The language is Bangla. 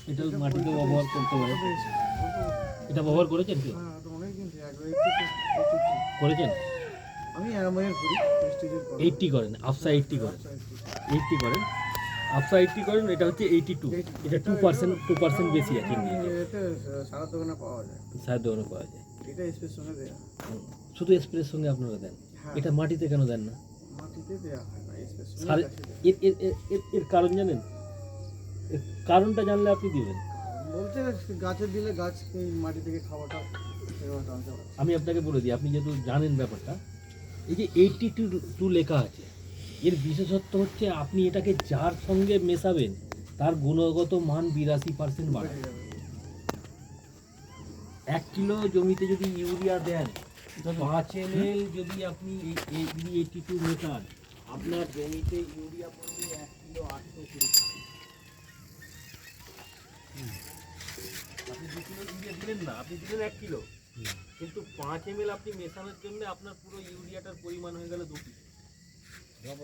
এটা মাটিতে ব্যবহার করতে পারে। এটা ব্যবহার করেছেন কি? হ্যাঁ, তো অনেকদিন থেকে করেছেন? আমি অ্যামাইয়ের করি, প্রেস্টিজের করি। 80 করেন, আফসা 80 করেন, 80 করেন, আফসা 80 করেন। এটা হচ্ছে 82, এটা 2% বেশি আছে ইংরেজি। এটা সারা দোকানে পাওয়া যায়, সাহেব দোকানে পাওয়া যায়। এটা স্পেস সঙ্গে দেয়া। শুধু স্প্রের সঙ্গে আপনারা দেন? হ্যাঁ, এটা মাটিতে কেন দেন না? মাটিতে দেয়া হয় না, স্পেস সঙ্গে সারে গাছে দেয়া। এর এর এর- এর এর কারণ জানেন? এর কারণটা জানলে আপনি দিবেন। বলতে গাছে দিলে গাছ এই মাটি থেকে খাওয়াটা সেভাবে টানতে পারে। আমি আপনাকে বলে দিই, আপনি যেহেতু জানেন ব্যাপারটা, এই যে 82 লেখা আছে, এর বিশেষত্ব হচ্ছে আপনি এটাকে যার সঙ্গে মেশাবেন তার গুণগত মান 82% বাড়ে। বেড়ে যাবে। 1 কিলো জমিতে যদি ইউরিয়া দেন, 5 ml যদি আপনি 82 মেশান, আপনার জমিতে ইউরিয়া পড়বে 1 কিলো 820 টাকা। আপনি 2 কিলো ইউরিয়া দিলেন না, আপনি দিলেন 1 কিলো, কিন্তু 5 ml আপনি মেশানোর জন্য আপনার পুরো ইউরিয়াটার পরিমাণ হয়ে গেল 2 কিলো।